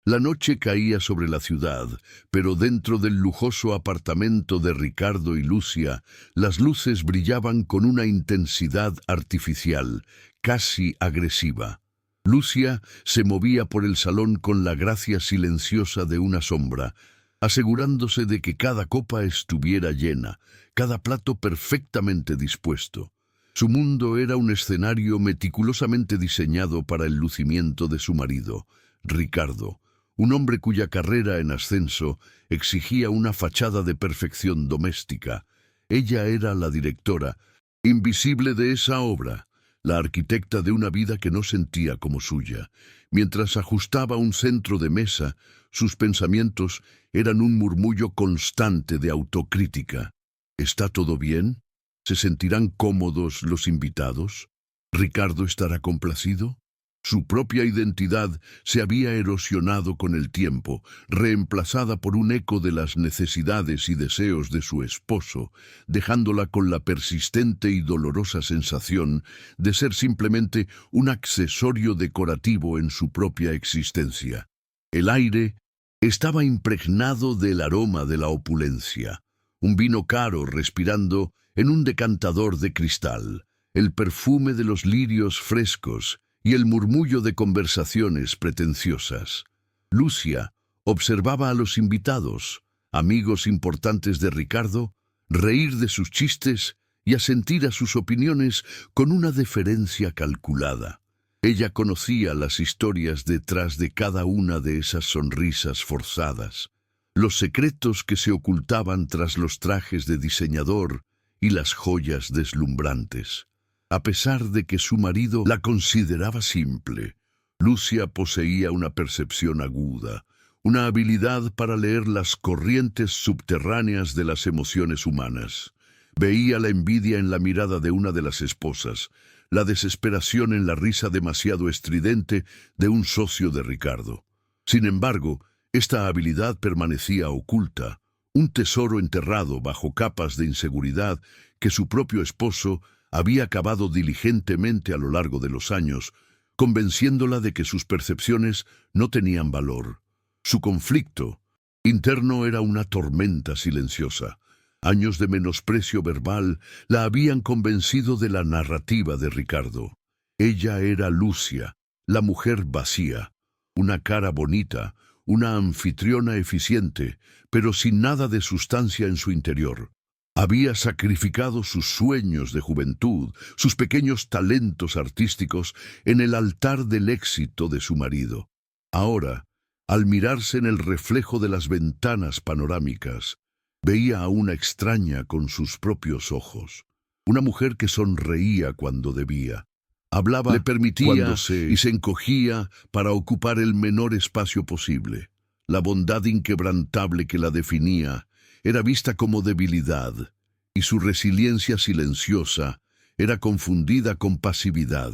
La noche caía sobre la ciudad, pero dentro del lujoso apartamento de Ricardo y Lucia, las luces brillaban con una intensidad artificial, casi agresiva. Lucia se movía por el salón con la gracia silenciosa de una sombra, asegurándose de que cada copa estuviera llena, cada plato perfectamente dispuesto. Su mundo era un escenario meticulosamente diseñado para el lucimiento de su marido, Ricardo, un hombre cuya carrera en ascenso exigía una fachada de perfección doméstica. Ella era la directora, invisible de esa obra, la arquitecta de una vida que no sentía como suya. Mientras ajustaba un centro de mesa, sus pensamientos eran un murmullo constante de autocrítica. ¿Está todo bien? ¿Se sentirán cómodos los invitados? ¿Ricardo estará complacido? Su propia identidad se había erosionado con el tiempo, reemplazada por un eco de las necesidades y deseos de su esposo, dejándola con la persistente y dolorosa sensación de ser simplemente un accesorio decorativo en su propia existencia. El aire estaba impregnado del aroma de la opulencia, un vino caro respirando en un decantador de cristal, el perfume de los lirios frescos y el murmullo de conversaciones pretenciosas. Lucia observaba a los invitados, amigos importantes de Ricardo, reír de sus chistes y asentir a sus opiniones con una deferencia calculada. Ella conocía las historias detrás de cada una de esas sonrisas forzadas, los secretos que se ocultaban tras los trajes de diseñador y las joyas deslumbrantes. A pesar de que su marido la consideraba simple, Lucia poseía una percepción aguda, una habilidad para leer las corrientes subterráneas de las emociones humanas. Veía la envidia en la mirada de una de las esposas, la desesperación en la risa demasiado estridente de un socio de Ricardo. Sin embargo, esta habilidad permanecía oculta, un tesoro enterrado bajo capas de inseguridad que su propio esposo había cavado diligentemente a lo largo de los años, convenciéndola de que sus percepciones no tenían valor. Su conflicto interno era una tormenta silenciosa. Años de menosprecio verbal la habían convencido de la narrativa de Ricardo. Ella era Lucia, la mujer vacía, una cara bonita, una anfitriona eficiente, pero sin nada de sustancia en su interior. Había sacrificado sus sueños de juventud, sus pequeños talentos artísticos, en el altar del éxito de su marido. Ahora, al mirarse en el reflejo de las ventanas panorámicas, veía a una extraña con sus propios ojos, una mujer que sonreía cuando debía. Hablaba, le permitía y se encogía para ocupar el menor espacio posible. La bondad inquebrantable que la definía era vista como debilidad, y su resiliencia silenciosa era confundida con pasividad.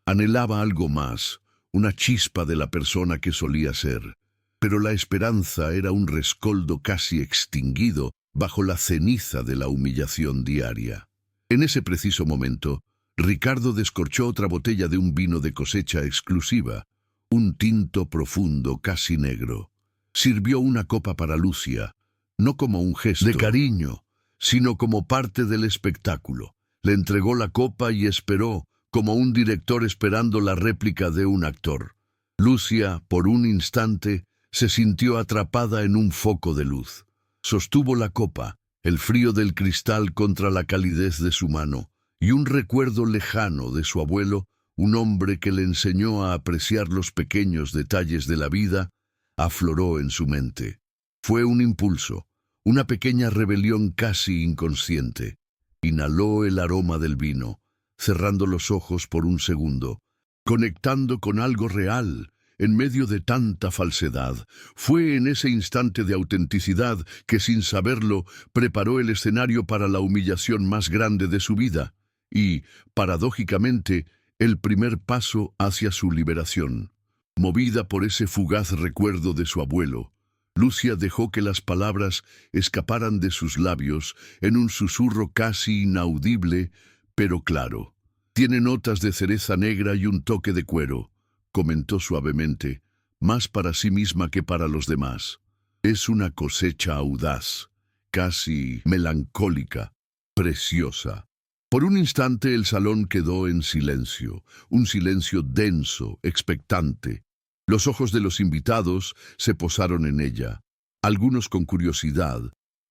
Anhelaba algo más, una chispa de la persona que solía ser, pero la esperanza era un rescoldo casi extinguido bajo la ceniza de la humillación diaria. En ese preciso momento, Ricardo descorchó otra botella de un vino de cosecha exclusiva, un tinto profundo casi negro. Sirvió una copa para Lucia, no como un gesto de cariño, sino como parte del espectáculo. Le entregó la copa y esperó, como un director esperando la réplica de un actor. Lucia, por un instante, se sintió atrapada en un foco de luz. Sostuvo la copa, el frío del cristal contra la calidez de su mano, y un recuerdo lejano de su abuelo, un hombre que le enseñó a apreciar los pequeños detalles de la vida, afloró en su mente. Fue un impulso, una pequeña rebelión casi inconsciente. Inhaló el aroma del vino, cerrando los ojos por un segundo, conectando con algo real, en medio de tanta falsedad. Fue en ese instante de autenticidad que, sin saberlo, preparó el escenario para la humillación más grande de su vida y, paradójicamente, el primer paso hacia su liberación. Movida por ese fugaz recuerdo de su abuelo, Lucia dejó que las palabras escaparan de sus labios en un susurro casi inaudible, pero claro. «Tiene notas de cereza negra y un toque de cuero», comentó suavemente, más para sí misma que para los demás. Es una cosecha audaz, casi melancólica, preciosa. Por un instante el salón quedó en silencio, un silencio denso, expectante. Los ojos de los invitados se posaron en ella, algunos con curiosidad,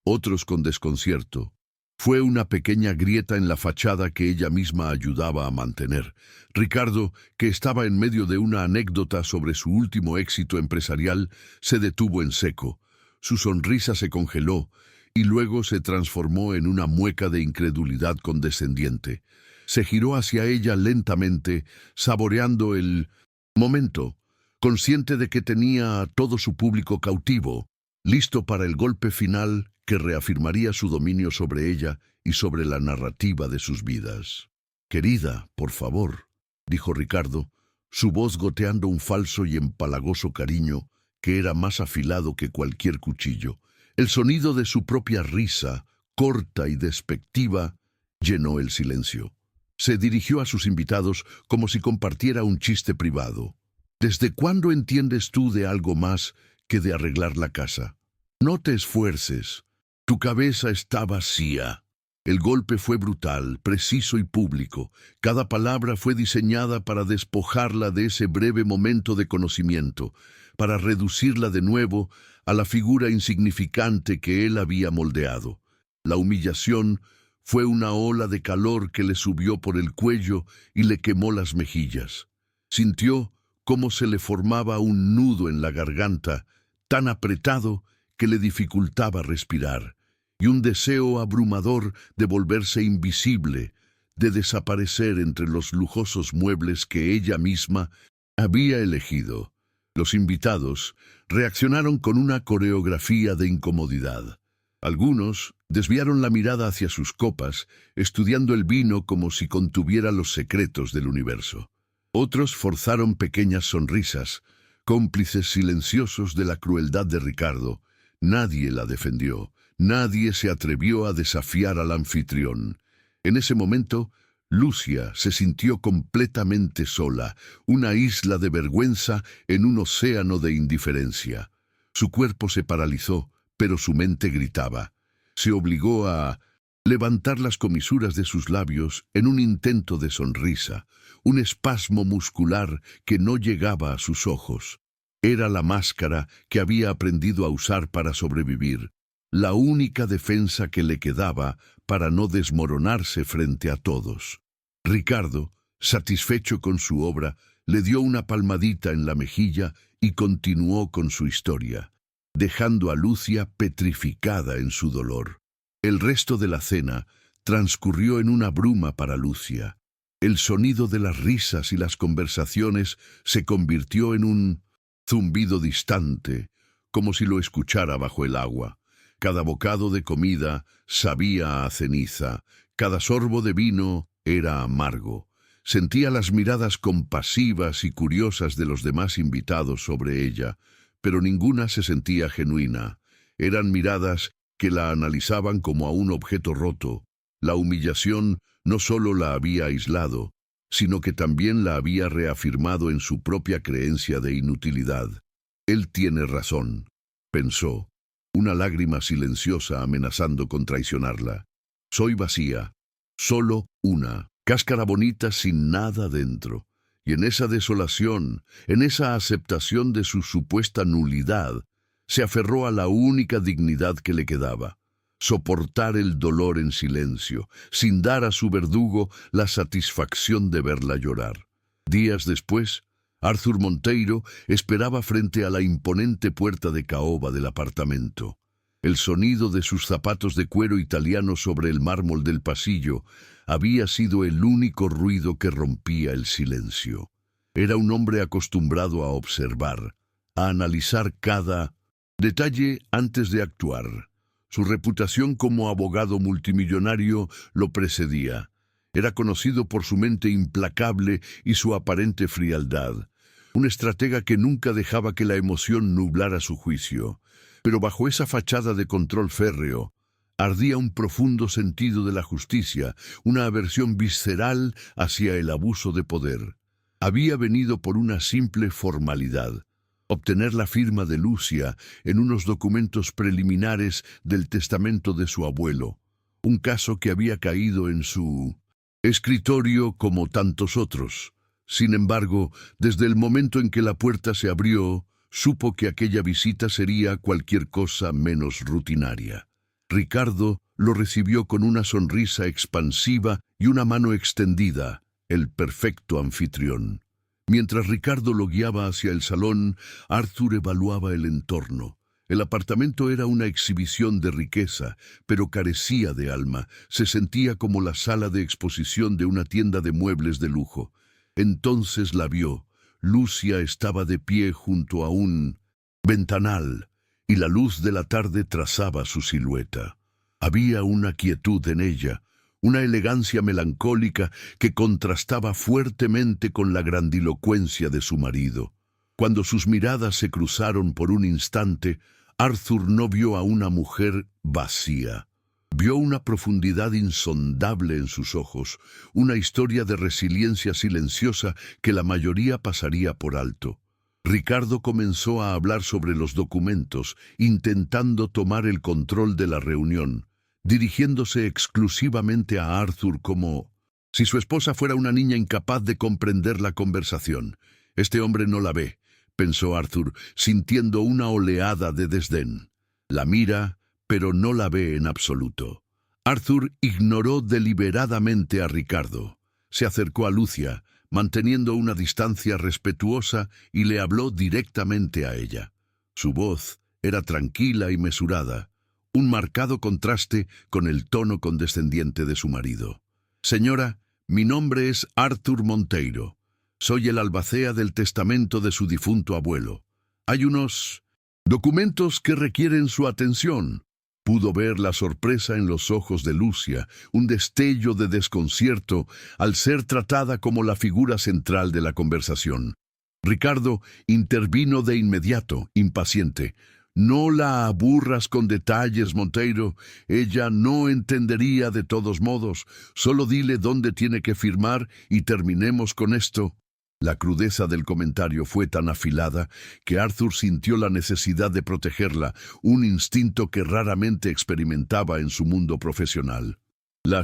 otros con desconcierto. Fue una pequeña grieta en la fachada que ella misma ayudaba a mantener. Ricardo, que estaba en medio de una anécdota sobre su último éxito empresarial, se detuvo en seco. Su sonrisa se congeló y luego se transformó en una mueca de incredulidad condescendiente. Se giró hacia ella lentamente, saboreando el momento, consciente de que tenía a todo su público cautivo, listo para el golpe final que reafirmaría su dominio sobre ella y sobre la narrativa de sus vidas. «Querida, por favor», dijo Ricardo, su voz goteando un falso y empalagoso cariño que era más afilado que cualquier cuchillo. El sonido de su propia risa, corta y despectiva, llenó el silencio. Se dirigió a sus invitados como si compartiera un chiste privado. «¿Desde cuándo entiendes tú de algo más que de arreglar la casa? No te esfuerces. Tu cabeza está vacía». El golpe fue brutal, preciso y público. Cada palabra fue diseñada para despojarla de ese breve momento de conocimiento, para reducirla de nuevo a la figura insignificante que él había moldeado. La humillación fue una ola de calor que le subió por el cuello y le quemó las mejillas. Sintió cómo se le formaba un nudo en la garganta, tan apretado que le dificultaba respirar, y un deseo abrumador de volverse invisible, de desaparecer entre los lujosos muebles que ella misma había elegido. Los invitados reaccionaron con una coreografía de incomodidad. Algunos desviaron la mirada hacia sus copas, estudiando el vino como si contuviera los secretos del universo. Otros forzaron pequeñas sonrisas, cómplices silenciosos de la crueldad de Ricardo. Nadie la defendió. Nadie se atrevió a desafiar al anfitrión. En ese momento, Lucia se sintió completamente sola, una isla de vergüenza en un océano de indiferencia. Su cuerpo se paralizó, pero su mente gritaba. Se obligó a levantar las comisuras de sus labios en un intento de sonrisa, un espasmo muscular que no llegaba a sus ojos. Era la máscara que había aprendido a usar para sobrevivir, la única defensa que le quedaba para no desmoronarse frente a todos. Ricardo, satisfecho con su obra, le dio una palmadita en la mejilla y continuó con su historia, dejando a Lucia petrificada en su dolor. El resto de la cena transcurrió en una bruma para Lucia. El sonido de las risas y las conversaciones se convirtió en un zumbido distante, como si lo escuchara bajo el agua. Cada bocado de comida sabía a ceniza, cada sorbo de vino era amargo. Sentía las miradas compasivas y curiosas de los demás invitados sobre ella, pero ninguna se sentía genuina. Eran miradas que la analizaban como a un objeto roto. La humillación no solo la había aislado, sino que también la había reafirmado en su propia creencia de inutilidad. «Él tiene razón», pensó, una lágrima silenciosa amenazando con traicionarla. «Soy vacía, solo una cáscara bonita sin nada dentro». Y en esa desolación, en esa aceptación de su supuesta nulidad, se aferró a la única dignidad que le quedaba: soportar el dolor en silencio, sin dar a su verdugo la satisfacción de verla llorar. Días después, Arthur Monteiro esperaba frente a la imponente puerta de caoba del apartamento. El sonido de sus zapatos de cuero italiano sobre el mármol del pasillo había sido el único ruido que rompía el silencio. Era un hombre acostumbrado a observar, a analizar cada detalle antes de actuar. Su reputación como abogado multimillonario lo precedía. Era conocido por su mente implacable y su aparente frialdad. Un estratega que nunca dejaba que la emoción nublara su juicio. Pero bajo esa fachada de control férreo, ardía un profundo sentido de la justicia, una aversión visceral hacia el abuso de poder. Había venido por una simple formalidad: obtener la firma de Lucia en unos documentos preliminares del testamento de su abuelo, un caso que había caído en su escritorio como tantos otros. Sin embargo, desde el momento en que la puerta se abrió, supo que aquella visita sería cualquier cosa menos rutinaria. Ricardo lo recibió con una sonrisa expansiva y una mano extendida, el perfecto anfitrión. Mientras Ricardo lo guiaba hacia el salón, Arthur evaluaba el entorno. El apartamento era una exhibición de riqueza, pero carecía de alma. Se sentía como la sala de exposición de una tienda de muebles de lujo. Entonces la vio. Lucia estaba de pie junto a un ventanal, y la luz de la tarde trazaba su silueta. Había una quietud en ella, una elegancia melancólica que contrastaba fuertemente con la grandilocuencia de su marido. Cuando sus miradas se cruzaron por un instante, Arthur no vio a una mujer vacía. Vio una profundidad insondable en sus ojos, una historia de resiliencia silenciosa que la mayoría pasaría por alto. Ricardo comenzó a hablar sobre los documentos, intentando tomar el control de la reunión, dirigiéndose exclusivamente a Arthur como si su esposa fuera una niña incapaz de comprender la conversación. Este hombre no la ve, pensó Arthur, sintiendo una oleada de desdén. La mira, pero no la ve en absoluto. Arthur ignoró deliberadamente a Ricardo. Se acercó a Lucia, manteniendo una distancia respetuosa, y le habló directamente a ella. Su voz era tranquila y mesurada, un marcado contraste con el tono condescendiente de su marido. «Señora, mi nombre es Arthur Monteiro. Soy el albacea del testamento de su difunto abuelo. Hay unos documentos que requieren su atención». Pudo ver la sorpresa en los ojos de Lucia, un destello de desconcierto al ser tratada como la figura central de la conversación. Ricardo intervino de inmediato, impaciente. «No la aburras con detalles, Monteiro. Ella no entendería de todos modos. Solo dile dónde tiene que firmar y terminemos con esto». La crudeza del comentario fue tan afilada que Arthur sintió la necesidad de protegerla, un instinto que raramente experimentaba en su mundo profesional. La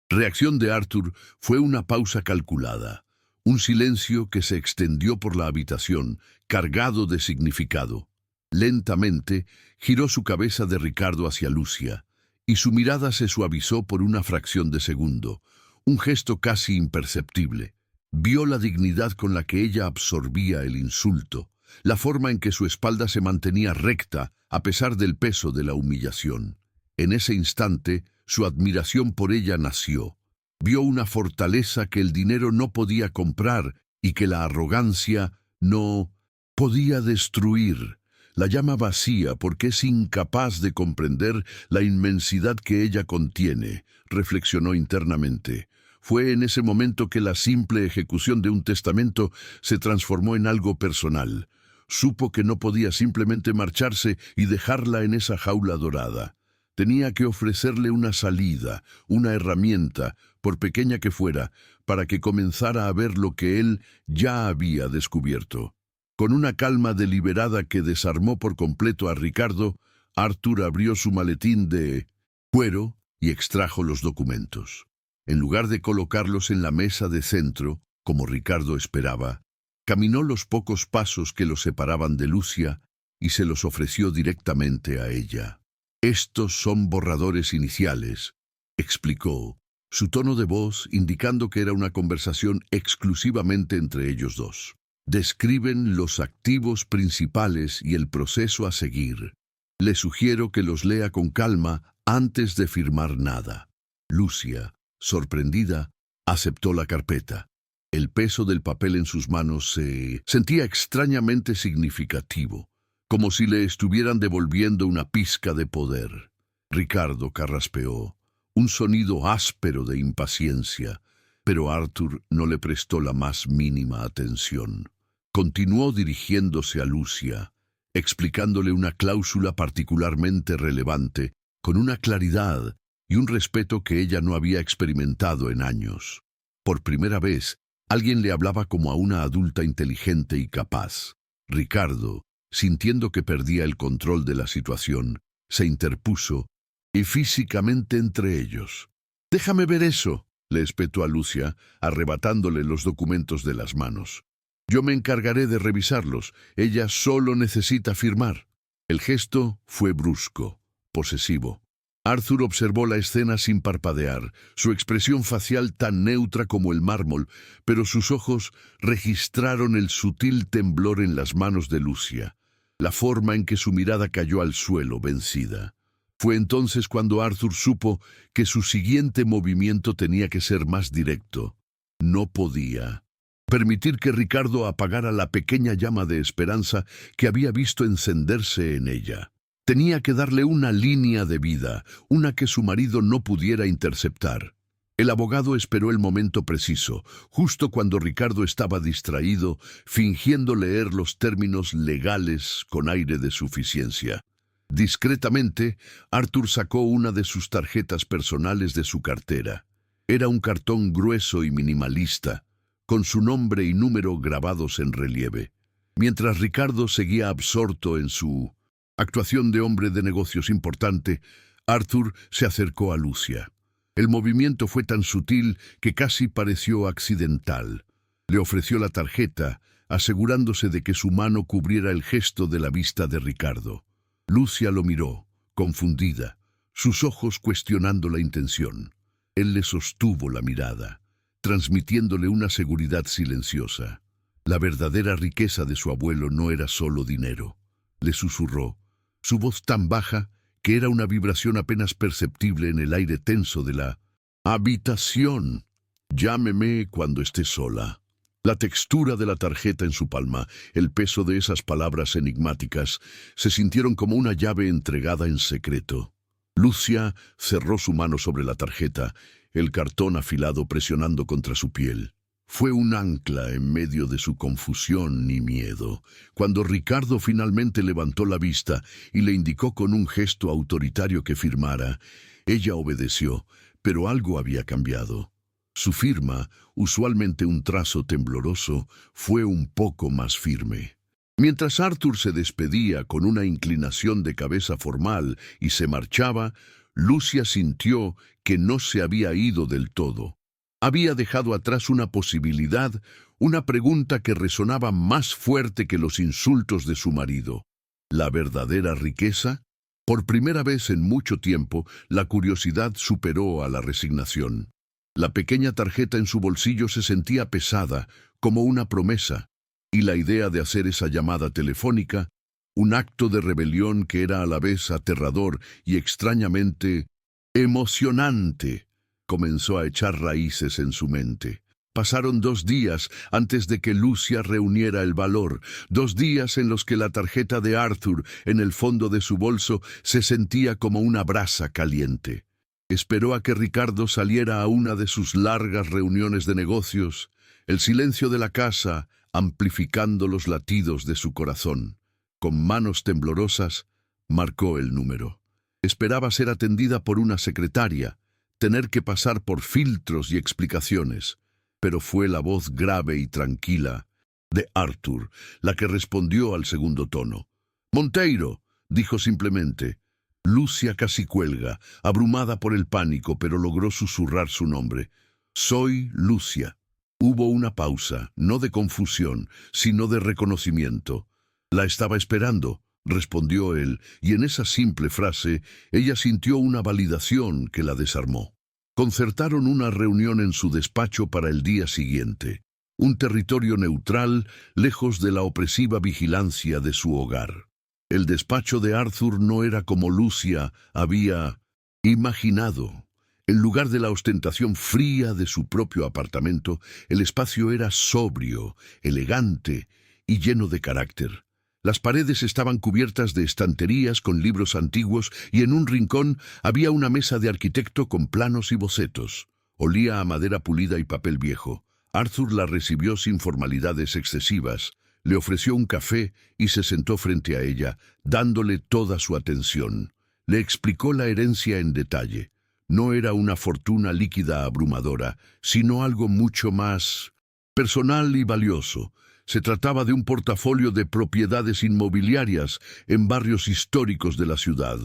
reacción de Arthur fue una pausa calculada, un silencio que se extendió por la habitación, cargado de significado. Lentamente giró su cabeza de Ricardo hacia Lucia, y su mirada se suavizó por una fracción de segundo, un gesto casi imperceptible. Vio la dignidad con la que ella absorbía el insulto, la forma en que su espalda se mantenía recta a pesar del peso de la humillación. En ese instante, su admiración por ella nació. Vio una fortaleza que el dinero no podía comprar y que la arrogancia no podía destruir. La llama vacía porque es incapaz de comprender la inmensidad que ella contiene, reflexionó internamente. Fue en ese momento que la simple ejecución de un testamento se transformó en algo personal. Supo que no podía simplemente marcharse y dejarla en esa jaula dorada. Tenía que ofrecerle una salida, una herramienta, por pequeña que fuera, para que comenzara a ver lo que él ya había descubierto. Con una calma deliberada que desarmó por completo a Ricardo, Arthur abrió su maletín de cuero y extrajo los documentos. En lugar de colocarlos en la mesa de centro, como Ricardo esperaba, caminó los pocos pasos que los separaban de Lucia y se los ofreció directamente a ella. «Estos son borradores iniciales», explicó, su tono de voz indicando que era una conversación exclusivamente entre ellos dos. «Describen los activos principales y el proceso a seguir. Le sugiero que los lea con calma antes de firmar nada». Lucia, sorprendida, aceptó la carpeta. El peso del papel en sus manos se sentía extrañamente significativo, como si le estuvieran devolviendo una pizca de poder. Ricardo carraspeó, un sonido áspero de impaciencia, pero Arthur no le prestó la más mínima atención. Continuó dirigiéndose a Lucia, explicándole una cláusula particularmente relevante, con una claridad y un respeto que ella no había experimentado en años. Por primera vez, alguien le hablaba como a una adulta inteligente y capaz. Ricardo, sintiendo que perdía el control de la situación, se interpuso y físicamente entre ellos. «Déjame ver eso», le espetó a Lucia, arrebatándole los documentos de las manos. «Yo me encargaré de revisarlos. Ella solo necesita firmar». El gesto fue brusco, posesivo. Arthur observó la escena sin parpadear, su expresión facial tan neutra como el mármol, pero sus ojos registraron el sutil temblor en las manos de Lucia, la forma en que su mirada cayó al suelo, vencida. Fue entonces cuando Arthur supo que su siguiente movimiento tenía que ser más directo. No podía permitir que Ricardo apagara la pequeña llama de esperanza que había visto encenderse en ella. Tenía que darle una línea de vida, una que su marido no pudiera interceptar. El abogado esperó el momento preciso, justo cuando Ricardo estaba distraído, fingiendo leer los términos legales con aire de suficiencia. Discretamente, Arthur sacó una de sus tarjetas personales de su cartera. Era un cartón grueso y minimalista, con su nombre y número grabados en relieve. Mientras Ricardo seguía absorto en su actuación de hombre de negocios importante, Arthur se acercó a Lucia. El movimiento fue tan sutil que casi pareció accidental. Le ofreció la tarjeta, asegurándose de que su mano cubriera el gesto de la vista de Ricardo. Lucia lo miró, confundida, sus ojos cuestionando la intención. Él le sostuvo la mirada, transmitiéndole una seguridad silenciosa. La verdadera riqueza de su abuelo no era solo dinero. Le susurró, su voz tan baja que era una vibración apenas perceptible en el aire tenso de la habitación. «Llámeme cuando esté sola». La textura de la tarjeta en su palma, el peso de esas palabras enigmáticas, se sintieron como una llave entregada en secreto. Lucia cerró su mano sobre la tarjeta, el cartón afilado presionando contra su piel. Fue un ancla en medio de su confusión y miedo. Cuando Ricardo finalmente levantó la vista y le indicó con un gesto autoritario que firmara, ella obedeció, pero algo había cambiado. Su firma, usualmente un trazo tembloroso, fue un poco más firme. Mientras Arthur se despedía con una inclinación de cabeza formal y se marchaba, Lucia sintió que no se había ido del todo. Había dejado atrás una posibilidad, una pregunta que resonaba más fuerte que los insultos de su marido. ¿La verdadera riqueza? Por primera vez en mucho tiempo, la curiosidad superó a la resignación. La pequeña tarjeta en su bolsillo se sentía pesada, como una promesa, y la idea de hacer esa llamada telefónica, un acto de rebelión que era a la vez aterrador y extrañamente emocionante, comenzó a echar raíces en su mente. Pasaron 2 días antes de que Lucia reuniera el valor, 2 días en los que la tarjeta de Arthur en el fondo de su bolso se sentía como una brasa caliente. Esperó a que Ricardo saliera a una de sus largas reuniones de negocios, el silencio de la casa amplificando los latidos de su corazón. Con manos temblorosas, marcó el número. Esperaba ser atendida por una secretaria, tener que pasar por filtros y explicaciones, pero fue la voz grave y tranquila de Arthur la que respondió al segundo tono. «Monteiro», dijo simplemente. Lucia casi cuelga, abrumada por el pánico, pero logró susurrar su nombre. «Soy Lucia». Hubo una pausa, no de confusión, sino de reconocimiento. «La estaba esperando», respondió él, y en esa simple frase ella sintió una validación que la desarmó. Concertaron una reunión en su despacho para el día siguiente, un territorio neutral, lejos de la opresiva vigilancia de su hogar. El despacho de Arthur no era como Lucia había imaginado. En lugar de la ostentación fría de su propio apartamento, el espacio era sobrio, elegante y lleno de carácter. Las paredes estaban cubiertas de estanterías con libros antiguos y en un rincón había una mesa de arquitecto con planos y bocetos. Olía a madera pulida y papel viejo. Arthur la recibió sin formalidades excesivas, le ofreció un café y se sentó frente a ella, dándole toda su atención. Le explicó la herencia en detalle. No era una fortuna líquida abrumadora, sino algo mucho más personal y valioso. Se trataba de un portafolio de propiedades inmobiliarias en barrios históricos de la ciudad,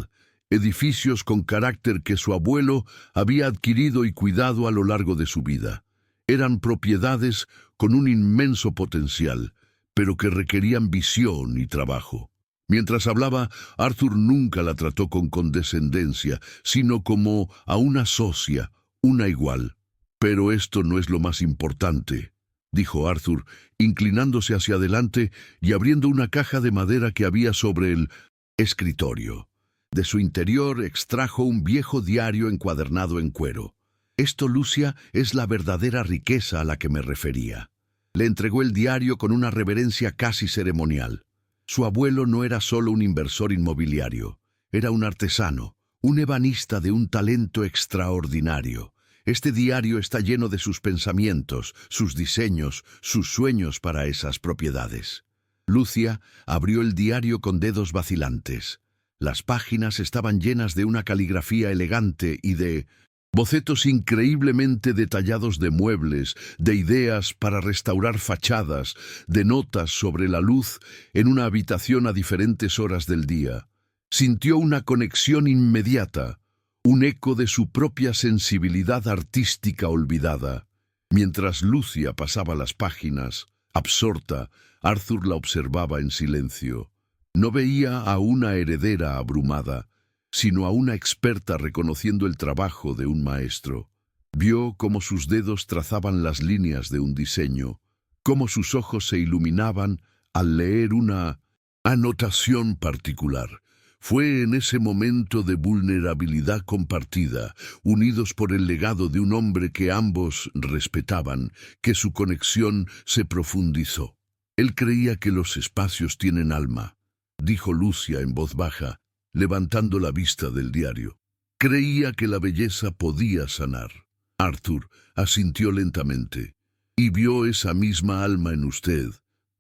edificios con carácter que su abuelo había adquirido y cuidado a lo largo de su vida. Eran propiedades con un inmenso potencial, pero que requerían visión y trabajo. Mientras hablaba, Arthur nunca la trató con condescendencia, sino como a una socia, una igual. «Pero esto no es lo más importante», dijo Arthur, inclinándose hacia adelante y abriendo una caja de madera que había sobre el escritorio. De su interior extrajo un viejo diario encuadernado en cuero. «Esto, Lucia, es la verdadera riqueza a la que me refería». Le entregó el diario con una reverencia casi ceremonial. Su abuelo no era solo un inversor inmobiliario, era un artesano, un ebanista de un talento extraordinario. Este diario está lleno de sus pensamientos, sus diseños, sus sueños para esas propiedades. Lucia abrió el diario con dedos vacilantes. Las páginas estaban llenas de una caligrafía elegante y de bocetos increíblemente detallados de muebles, de ideas para restaurar fachadas, de notas sobre la luz en una habitación a diferentes horas del día. Sintió una conexión inmediata, un eco de su propia sensibilidad artística olvidada. Mientras Lucia pasaba las páginas, absorta, Arthur la observaba en silencio. No veía a una heredera abrumada, sino a una experta reconociendo el trabajo de un maestro. Vio cómo sus dedos trazaban las líneas de un diseño, cómo sus ojos se iluminaban al leer una anotación particular. Fue en ese momento de vulnerabilidad compartida, unidos por el legado de un hombre que ambos respetaban, que su conexión se profundizó. Él creía que los espacios tienen alma, dijo Lucia en voz baja, levantando la vista del diario. Creía que la belleza podía sanar. Arthur asintió lentamente. «Y vio esa misma alma en usted»,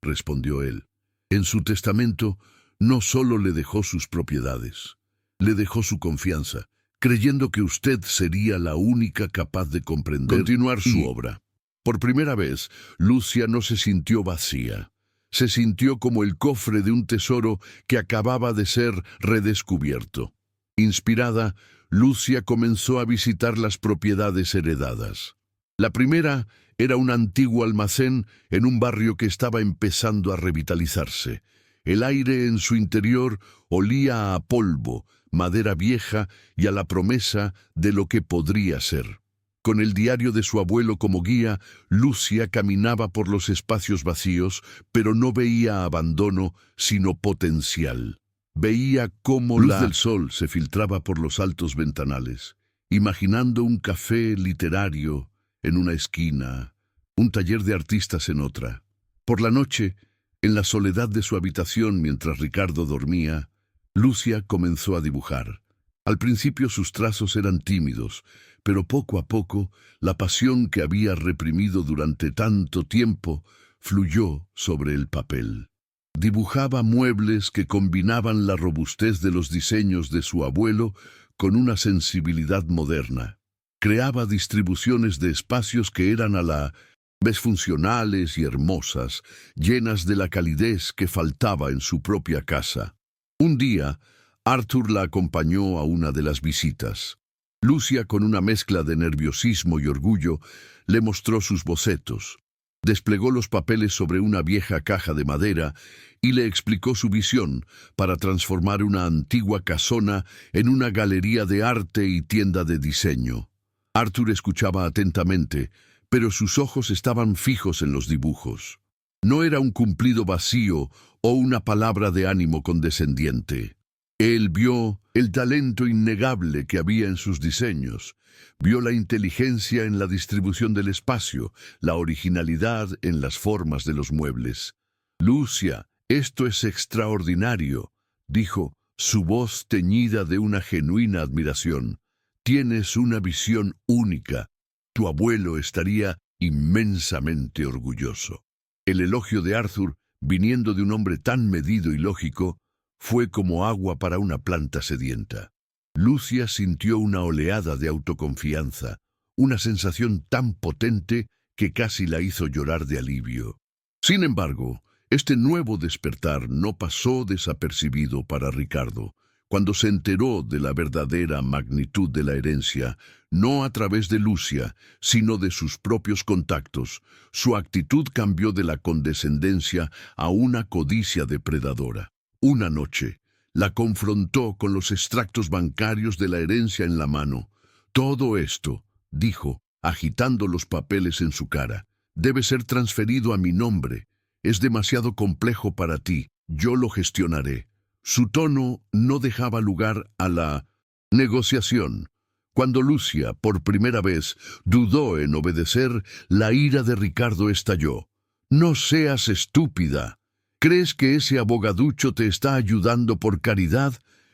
respondió él. «En su testamento no solo le dejó sus propiedades, le dejó su confianza, creyendo que usted sería la única capaz de continuar su obra». Por primera vez, Lucia no se sintió vacía. Se sintió como el cofre de un tesoro que acababa de ser redescubierto. Inspirada, Lucia comenzó a visitar las propiedades heredadas. La primera era un antiguo almacén en un barrio que estaba empezando a revitalizarse. El aire en su interior olía a polvo, madera vieja y a la promesa de lo que podría ser. Con el diario de su abuelo como guía, Lucia caminaba por los espacios vacíos, pero no veía abandono, sino potencial. Veía cómo la luz del sol se filtraba por los altos ventanales, imaginando un café literario en una esquina, un taller de artistas en otra. Por la noche, en la soledad de su habitación mientras Ricardo dormía, Lucia comenzó a dibujar. Al principio sus trazos eran tímidos, pero poco a poco la pasión que había reprimido durante tanto tiempo fluyó sobre el papel. Dibujaba muebles que combinaban la robustez de los diseños de su abuelo con una sensibilidad moderna. Creaba distribuciones de espacios que eran a la vez funcionales y hermosas, llenas de la calidez que faltaba en su propia casa. Un día, Arthur la acompañó a una de las visitas. Lucia, con una mezcla de nerviosismo y orgullo, le mostró sus bocetos. Desplegó los papeles sobre una vieja caja de madera y le explicó su visión para transformar una antigua casona en una galería de arte y tienda de diseño. Arthur escuchaba atentamente, pero sus ojos estaban fijos en los dibujos. No era un cumplido vacío o una palabra de ánimo condescendiente. Él vio el talento innegable que había en sus diseños, vio la inteligencia en la distribución del espacio, la originalidad en las formas de los muebles. «Lucia, esto es extraordinario», dijo, su voz teñida de una genuina admiración. «Tienes una visión única. Tu abuelo estaría inmensamente orgulloso». El elogio de Arthur, viniendo de un hombre tan medido y lógico, fue como agua para una planta sedienta. Lucia sintió una oleada de autoconfianza, una sensación tan potente que casi la hizo llorar de alivio. Sin embargo, este nuevo despertar no pasó desapercibido para Ricardo. Cuando se enteró de la verdadera magnitud de la herencia, no a través de Lucia, sino de sus propios contactos, su actitud cambió de la condescendencia a una codicia depredadora. Una noche, la confrontó con los extractos bancarios de la herencia en la mano. Todo esto, dijo, agitando los papeles en su cara, debe ser transferido a mi nombre. Es demasiado complejo para ti, yo lo gestionaré. Su tono no dejaba lugar a la negociación. Cuando Lucia, por primera vez, dudó en obedecer, la ira de Ricardo estalló. «No seas estúpida. ¿Crees que ese abogaducho te está ayudando por caridad?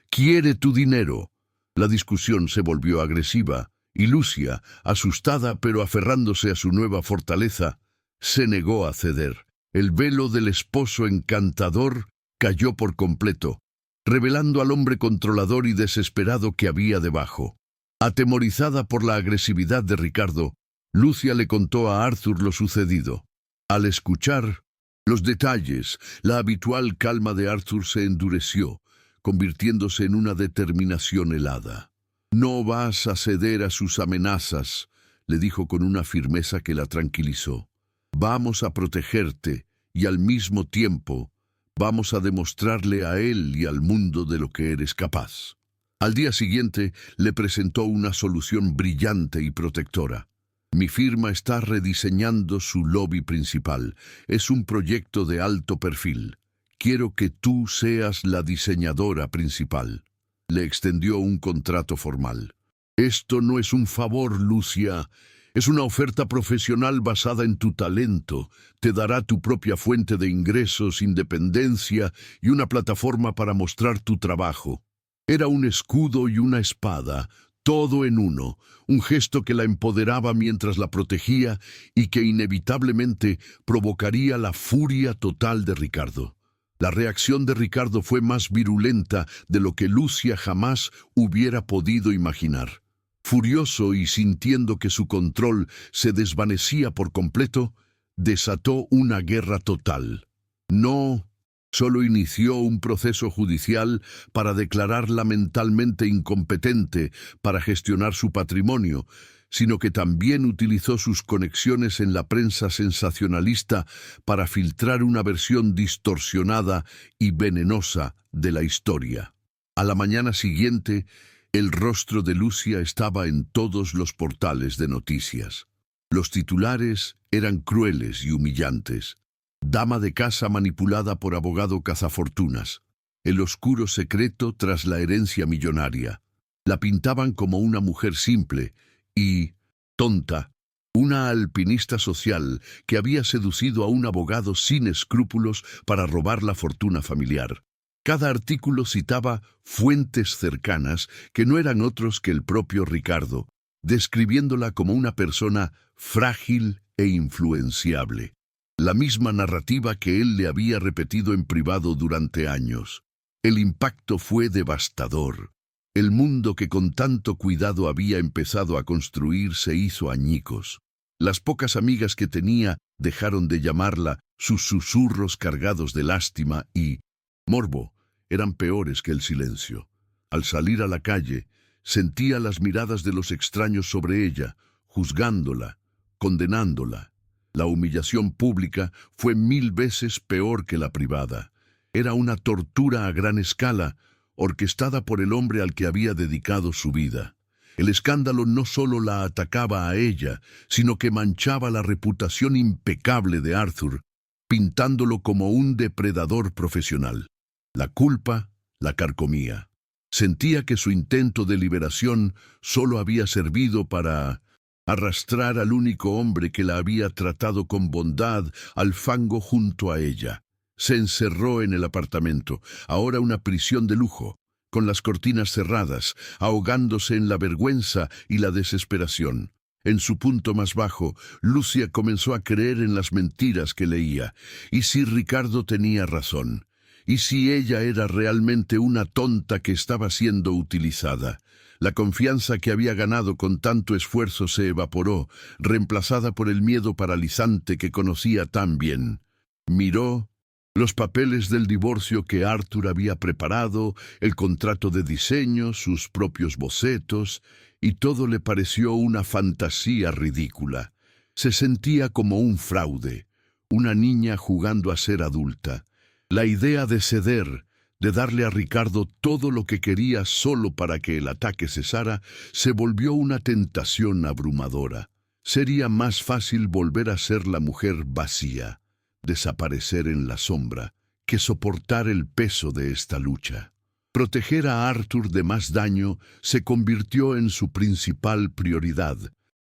Quiere tu dinero». La discusión se volvió agresiva, y Lucia, asustada pero aferrándose a su nueva fortaleza, se negó a ceder. El velo del esposo encantador cayó por completo, revelando al hombre controlador y desesperado que había debajo. Atemorizada por la agresividad de Ricardo, Lucia le contó a Arthur lo sucedido. Al escuchar los detalles, la habitual calma de Arthur se endureció, convirtiéndose en una determinación helada. «No vas a ceder a sus amenazas», le dijo con una firmeza que la tranquilizó. «Vamos a protegerte y al mismo tiempo vamos a demostrarle a él y al mundo de lo que eres capaz». Al día siguiente le presentó una solución brillante y protectora. «Mi firma está rediseñando su lobby principal. Es un proyecto de alto perfil. Quiero que tú seas la diseñadora principal». Le extendió un contrato formal. «Esto no es un favor, Lucia. Es una oferta profesional basada en tu talento. Te dará tu propia fuente de ingresos, independencia y una plataforma para mostrar tu trabajo». Era un escudo y una espada, todo en uno, un gesto que la empoderaba mientras la protegía y que inevitablemente provocaría la furia total de Ricardo. La reacción de Ricardo fue más virulenta de lo que Lucia jamás hubiera podido imaginar. Furioso y sintiendo que su control se desvanecía por completo, desató una guerra total. No solo inició un proceso judicial para declararla mentalmente incompetente para gestionar su patrimonio, sino que también utilizó sus conexiones en la prensa sensacionalista para filtrar una versión distorsionada y venenosa de la historia. A la mañana siguiente, el rostro de Lucia estaba en todos los portales de noticias. Los titulares eran crueles y humillantes. «Dama de casa manipulada por abogado cazafortunas. El oscuro secreto tras la herencia millonaria». La pintaban como una mujer simple y tonta, una alpinista social que había seducido a un abogado sin escrúpulos para robar la fortuna familiar. Cada artículo citaba fuentes cercanas que no eran otros que el propio Ricardo, describiéndola como una persona frágil e influenciable. La misma narrativa que él le había repetido en privado durante años. El impacto fue devastador. El mundo que con tanto cuidado había empezado a construir se hizo añicos. Las pocas amigas que tenía dejaron de llamarla, sus susurros cargados de lástima y morbo eran peores que el silencio. Al salir a la calle, sentía las miradas de los extraños sobre ella, juzgándola, condenándola. La humillación pública fue 1000 veces peor que la privada. Era una tortura a gran escala, orquestada por el hombre al que había dedicado su vida. El escándalo no solo la atacaba a ella, sino que manchaba la reputación impecable de Arthur, pintándolo como un depredador profesional. La culpa la carcomía. Sentía que su intento de liberación solo había servido para arrastrar al único hombre que la había tratado con bondad al fango junto a ella. Se encerró en el apartamento, ahora una prisión de lujo, con las cortinas cerradas, ahogándose en la vergüenza y la desesperación. En su punto más bajo, Lucia comenzó a creer en las mentiras que leía. ¿Y si Ricardo tenía razón? ¿Y si ella era realmente una tonta que estaba siendo utilizada? La confianza que había ganado con tanto esfuerzo se evaporó, reemplazada por el miedo paralizante que conocía tan bien. Miró los papeles del divorcio que Arthur había preparado, el contrato de diseño, sus propios bocetos, y todo le pareció una fantasía ridícula. Se sentía como un fraude, una niña jugando a ser adulta. La idea de ceder, de darle a Ricardo todo lo que quería solo para que el ataque cesara, se volvió una tentación abrumadora. Sería más fácil volver a ser la mujer vacía, desaparecer en la sombra, que soportar el peso de esta lucha. Proteger a Arthur de más daño se convirtió en su principal prioridad,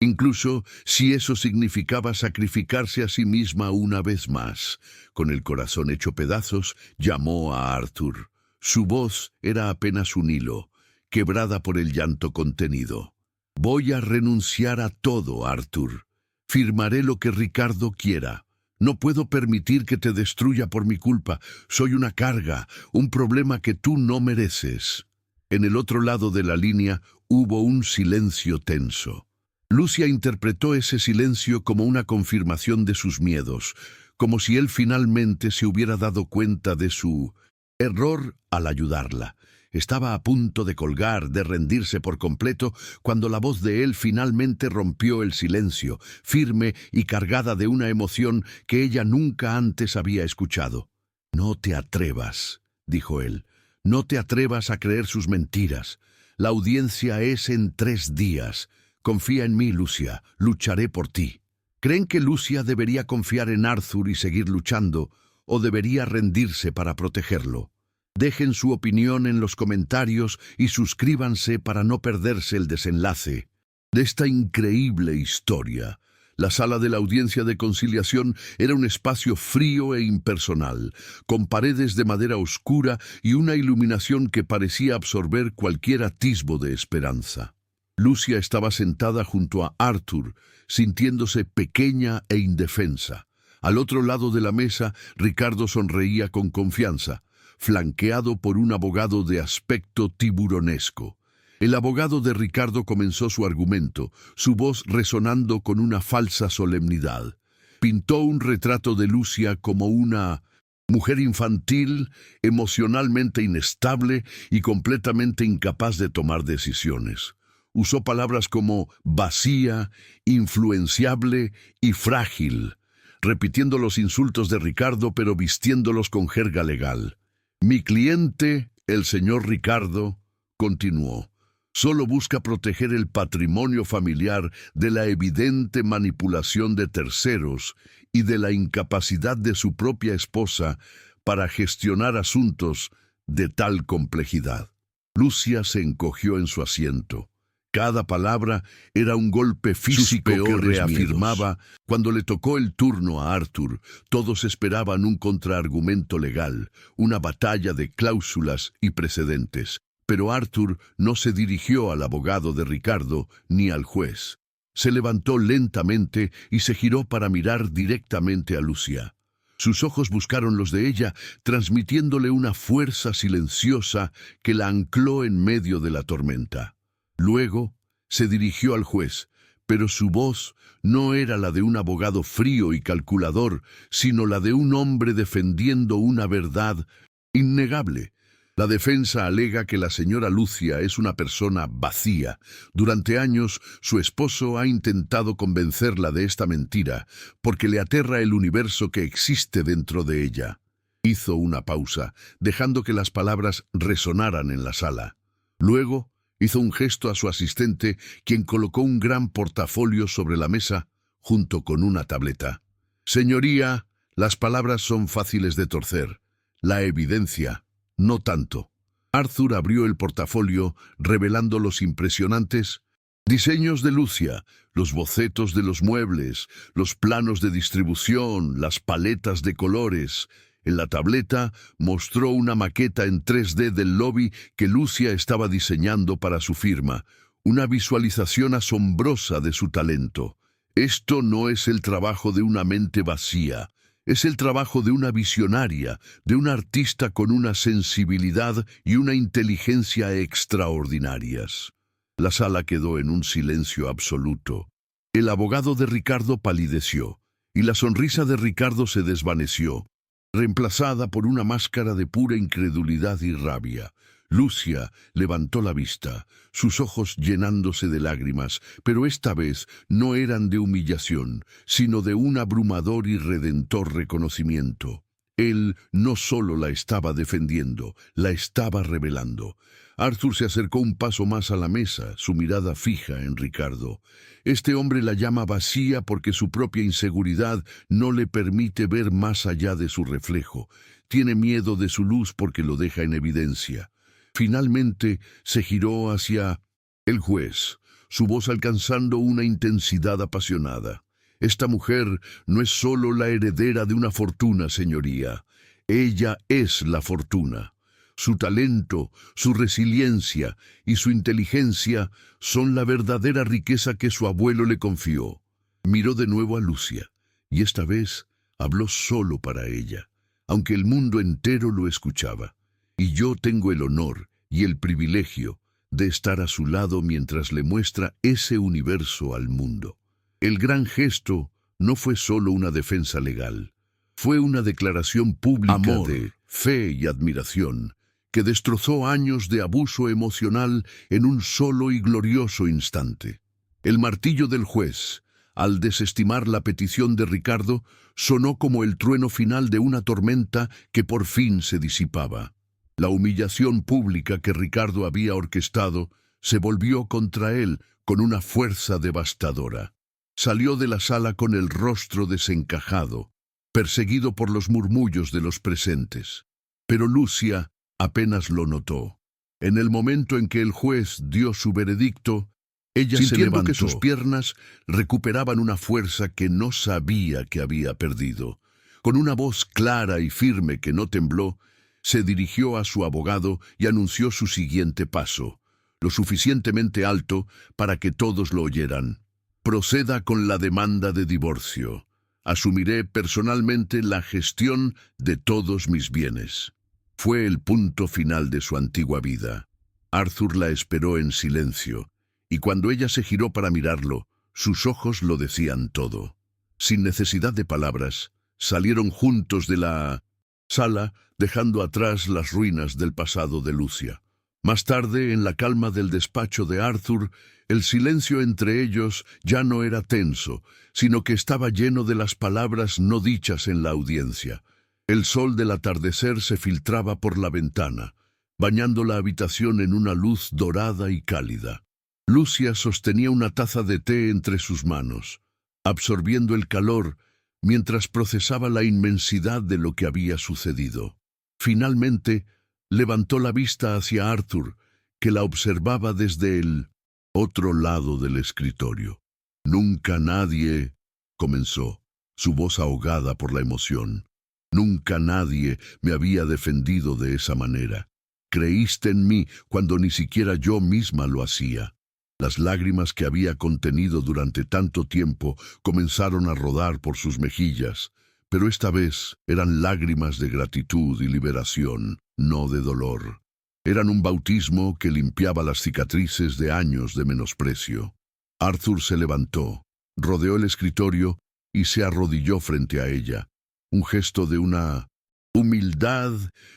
incluso si eso significaba sacrificarse a sí misma una vez más. Con el corazón hecho pedazos, llamó a Arthur. Su voz era apenas un hilo, quebrada por el llanto contenido. «Voy a renunciar a todo, Arthur. Firmaré lo que Ricardo quiera. No puedo permitir que te destruya por mi culpa. Soy una carga, un problema que tú no mereces». En el otro lado de la línea hubo un silencio tenso. Lucia interpretó ese silencio como una confirmación de sus miedos, como si él finalmente se hubiera dado cuenta de su error al ayudarla. Estaba a punto de colgar, de rendirse por completo, cuando la voz de él finalmente rompió el silencio, firme y cargada de una emoción que ella nunca antes había escuchado. «No te atrevas», dijo él. «No te atrevas a creer sus mentiras. La audiencia es en 3 días. Confía en mí, Lucia. Lucharé por ti». ¿Creen que Lucia debería confiar en Arthur y seguir luchando, o debería rendirse para protegerlo? Dejen su opinión en los comentarios y suscríbanse para no perderse el desenlace de esta increíble historia. La sala de la audiencia de conciliación era un espacio frío e impersonal, con paredes de madera oscura y una iluminación que parecía absorber cualquier atisbo de esperanza. Lucia estaba sentada junto a Arthur, sintiéndose pequeña e indefensa. Al otro lado de la mesa, Ricardo sonreía con confianza, flanqueado por un abogado de aspecto tiburonesco. El abogado de Ricardo comenzó su argumento, su voz resonando con una falsa solemnidad. Pintó un retrato de Lucia como una mujer infantil, emocionalmente inestable y completamente incapaz de tomar decisiones. Usó palabras como vacía, influenciable y frágil, repitiendo los insultos de Ricardo pero vistiéndolos con jerga legal. «Mi cliente, el señor Ricardo», continuó, «solo busca proteger el patrimonio familiar de la evidente manipulación de terceros y de la incapacidad de su propia esposa para gestionar asuntos de tal complejidad». Lucia se encogió en su asiento. Cada palabra era un golpe físico que reafirmaba. Cuando le tocó el turno a Arthur, todos esperaban un contraargumento legal, una batalla de cláusulas y precedentes. Pero Arthur no se dirigió al abogado de Ricardo ni al juez. Se levantó lentamente y se giró para mirar directamente a Lucia. Sus ojos buscaron los de ella, transmitiéndole una fuerza silenciosa que la ancló en medio de la tormenta. Luego se dirigió al juez, pero su voz no era la de un abogado frío y calculador, sino la de un hombre defendiendo una verdad innegable. La defensa alega que la señora Lucia es una persona vacía. Durante años, su esposo ha intentado convencerla de esta mentira, porque le aterra el universo que existe dentro de ella. Hizo una pausa, dejando que las palabras resonaran en la sala. Luego, hizo un gesto a su asistente, quien colocó un gran portafolio sobre la mesa, junto con una tableta. «Señoría, las palabras son fáciles de torcer. La evidencia, no tanto». Arthur abrió el portafolio, revelando los impresionantes diseños de Lucia, los bocetos de los muebles, los planos de distribución, las paletas de colores. En la tableta mostró una maqueta en 3D del lobby que Lucia estaba diseñando para su firma, una visualización asombrosa de su talento. Esto no es el trabajo de una mente vacía, es el trabajo de una visionaria, de un artista con una sensibilidad y una inteligencia extraordinarias. La sala quedó en un silencio absoluto. El abogado de Ricardo palideció. y la sonrisa de Ricardo se desvaneció, reemplazada por una máscara de pura incredulidad y rabia. Lucia levantó la vista, sus ojos llenándose de lágrimas, pero esta vez no eran de humillación, sino de un abrumador y redentor reconocimiento. Él no solo la estaba defendiendo, la estaba revelando. Arthur se acercó un paso más a la mesa, su mirada fija en Ricardo. Este hombre la llama vacía porque su propia inseguridad no le permite ver más allá de su reflejo. Tiene miedo de su luz porque lo deja en evidencia. Finalmente se giró hacia el juez, su voz alcanzando una intensidad apasionada. Esta mujer no es solo la heredera de una fortuna, señoría. Ella es la fortuna. Su talento, su resiliencia y su inteligencia son la verdadera riqueza que su abuelo le confió. Miró de nuevo a Lucia, y esta vez habló solo para ella, aunque el mundo entero lo escuchaba. Y yo tengo el honor y el privilegio de estar a su lado mientras le muestra ese universo al mundo. El gran gesto no fue solo una defensa legal, fue una declaración pública de fe y admiración que destrozó años de abuso emocional en un solo y glorioso instante. El martillo del juez, al desestimar la petición de Ricardo, sonó como el trueno final de una tormenta que por fin se disipaba. La humillación pública que Ricardo había orquestado se volvió contra él con una fuerza devastadora. Salió de la sala con el rostro desencajado, perseguido por los murmullos de los presentes. Pero Lucia apenas lo notó. En el momento en que el juez dio su veredicto, ella se levantó, que sus piernas recuperaban una fuerza que no sabía que había perdido. Con una voz clara y firme que no tembló, se dirigió a su abogado y anunció su siguiente paso, lo suficientemente alto para que todos lo oyeran. Proceda con la demanda de divorcio. Asumiré personalmente la gestión de todos mis bienes. Fue el punto final de su antigua vida. Arthur la esperó en silencio, y cuando ella se giró para mirarlo, sus ojos lo decían todo. Sin necesidad de palabras, salieron juntos de la sala, dejando atrás las ruinas del pasado de Lucia. Más tarde, en la calma del despacho de Arthur, el silencio entre ellos ya no era tenso, sino que estaba lleno de las palabras no dichas en la audiencia. El sol del atardecer se filtraba por la ventana, bañando la habitación en una luz dorada y cálida. Lucia sostenía una taza de té entre sus manos, absorbiendo el calor mientras procesaba la inmensidad de lo que había sucedido. Finalmente, levantó la vista hacia Arthur, que la observaba desde el otro lado del escritorio. Nunca nadie, comenzó, su voz ahogada por la emoción. Nunca nadie me había defendido de esa manera. Creíste en mí cuando ni siquiera yo misma lo hacía. Las lágrimas que había contenido durante tanto tiempo comenzaron a rodar por sus mejillas, pero esta vez eran lágrimas de gratitud y liberación, no de dolor. Eran un bautismo que limpiaba las cicatrices de años de menosprecio. Arthur se levantó, rodeó el escritorio y se arrodilló frente a ella, un gesto de una humildad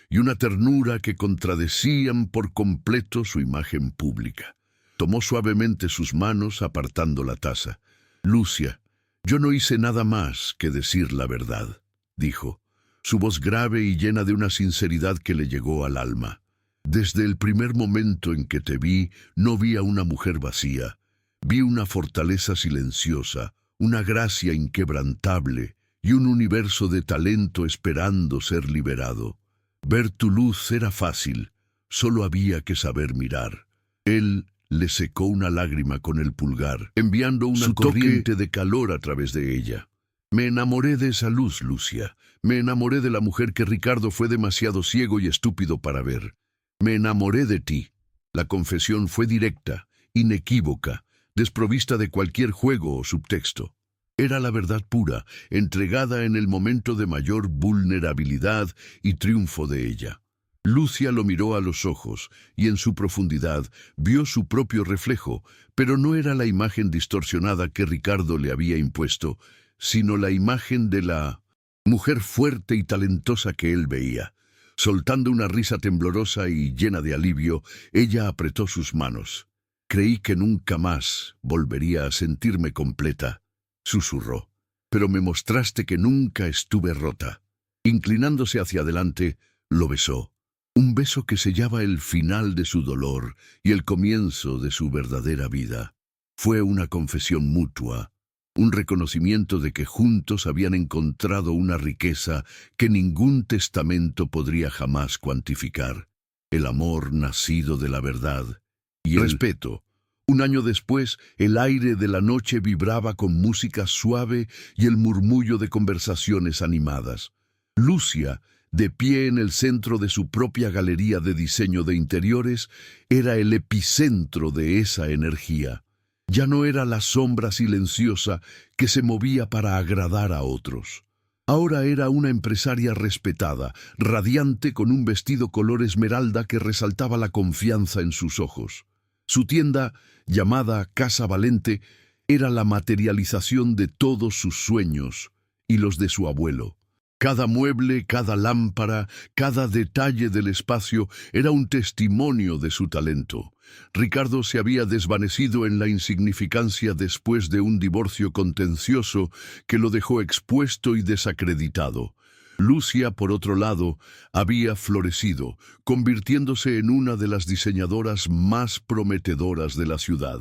y una ternura que contradecían por completo su imagen pública. Tomó suavemente sus manos apartando la taza. «Lucia, yo no hice nada más que decir la verdad», dijo, su voz grave y llena de una sinceridad que le llegó al alma. «Desde el primer momento en que te vi, no vi a una mujer vacía. Vi una fortaleza silenciosa, una gracia inquebrantable y un universo de talento esperando ser liberado. Ver tu luz era fácil, solo había que saber mirar». Él le secó una lágrima con el pulgar, enviando una corriente de calor a través de ella. «Me enamoré de esa luz, Lucia. Me enamoré de la mujer que Ricardo fue demasiado ciego y estúpido para ver. Me enamoré de ti». La confesión fue directa, inequívoca, desprovista de cualquier juego o subtexto. Era la verdad pura, entregada en el momento de mayor vulnerabilidad y triunfo de ella. Lucia lo miró a los ojos y en su profundidad vio su propio reflejo, pero no era la imagen distorsionada que Ricardo le había impuesto, sino la imagen de la mujer fuerte y talentosa que él veía. Soltando una risa temblorosa y llena de alivio, ella apretó sus manos. «Creí que nunca más volvería a sentirme completa», susurró. «Pero me mostraste que nunca estuve rota». Inclinándose hacia adelante, lo besó. Un beso que sellaba el final de su dolor y el comienzo de su verdadera vida. Fue una confesión mutua, un reconocimiento de que juntos habían encontrado una riqueza que ningún testamento podría jamás cuantificar. El amor nacido de la verdad y el respeto. Un año después, el aire de la noche vibraba con música suave y el murmullo de conversaciones animadas. Lucia, de pie en el centro de su propia galería de diseño de interiores, era el epicentro de esa energía. Ya no era la sombra silenciosa que se movía para agradar a otros. Ahora era una empresaria respetada, radiante con un vestido color esmeralda que resaltaba la confianza en sus ojos. Su tienda, llamada Casa Valente, era la materialización de todos sus sueños y los de su abuelo. Cada mueble, cada lámpara, cada detalle del espacio era un testimonio de su talento. Ricardo se había desvanecido en la insignificancia después de un divorcio contencioso que lo dejó expuesto y desacreditado. Lucia, por otro lado, había florecido, convirtiéndose en una de las diseñadoras más prometedoras de la ciudad.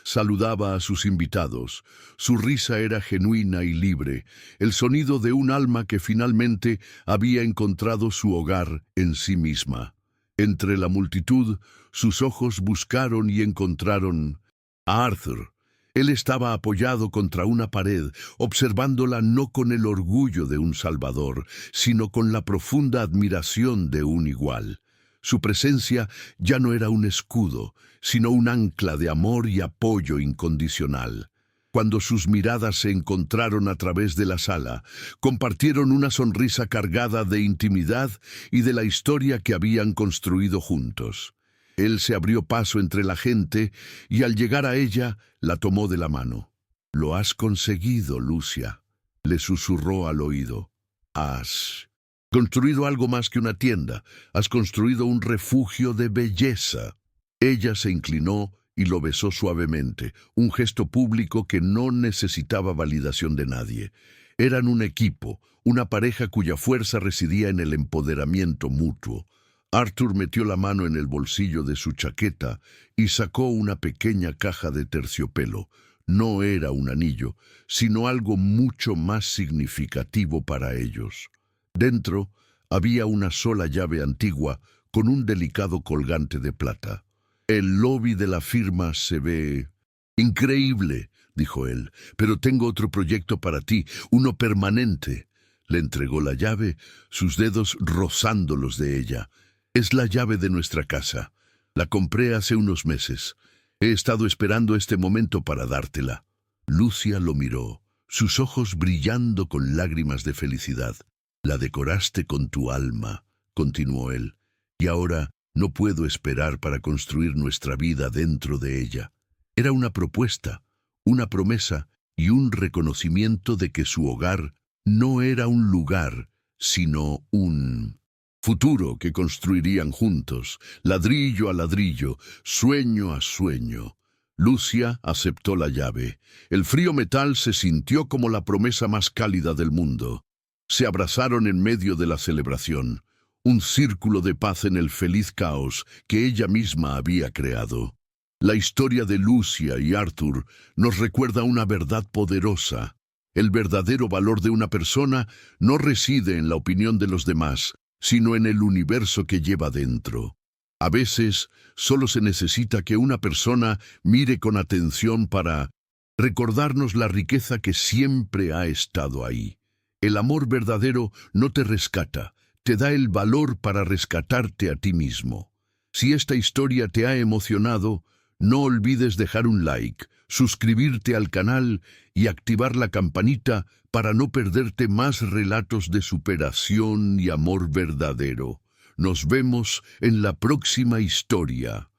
Saludaba a sus invitados. Su risa era genuina y libre, el sonido de un alma que finalmente había encontrado su hogar en sí misma. Entre la multitud, sus ojos buscaron y encontraron a Arthur. Él estaba apoyado contra una pared, observándola no con el orgullo de un salvador, sino con la profunda admiración de un igual. Su presencia ya no era un escudo, sino un ancla de amor y apoyo incondicional. Cuando sus miradas se encontraron a través de la sala, compartieron una sonrisa cargada de intimidad y de la historia que habían construido juntos. Él se abrió paso entre la gente y al llegar a ella, la tomó de la mano. «Lo has conseguido, Lucia», le susurró al oído. «Has construido algo más que una tienda. Has construido un refugio de belleza». Ella se inclinó y lo besó suavemente, un gesto público que no necesitaba validación de nadie. Eran un equipo, una pareja cuya fuerza residía en el empoderamiento mutuo. Arthur metió la mano en el bolsillo de su chaqueta y sacó una pequeña caja de terciopelo. No era un anillo, sino algo mucho más significativo para ellos. Dentro había una sola llave antigua con un delicado colgante de plata. «El lobby de la firma se ve increíble», dijo él, «pero tengo otro proyecto para ti, uno permanente». Le entregó la llave, sus dedos rozando los de ella. «Es la llave de nuestra casa. La compré hace unos meses. He estado esperando este momento para dártela». Lucia lo miró, sus ojos brillando con lágrimas de felicidad. «La decoraste con tu alma», continuó él, «y ahora no puedo esperar para construir nuestra vida dentro de ella». Era una propuesta, una promesa y un reconocimiento de que su hogar no era un lugar, sino un futuro que construirían juntos, ladrillo a ladrillo, sueño a sueño. Lucia aceptó la llave. El frío metal se sintió como la promesa más cálida del mundo. Se abrazaron en medio de la celebración, un círculo de paz en el feliz caos que ella misma había creado. La historia de Lucia y Arthur nos recuerda una verdad poderosa. El verdadero valor de una persona no reside en la opinión de los demás, sino en el universo que lleva dentro. A veces, solo se necesita que una persona mire con atención para recordarnos la riqueza que siempre ha estado ahí. El amor verdadero no te rescata, te da el valor para rescatarte a ti mismo. Si esta historia te ha emocionado, no olvides dejar un like, suscribirte al canal y activar la campanita para no perderte más relatos de superación y amor verdadero. Nos vemos en la próxima historia.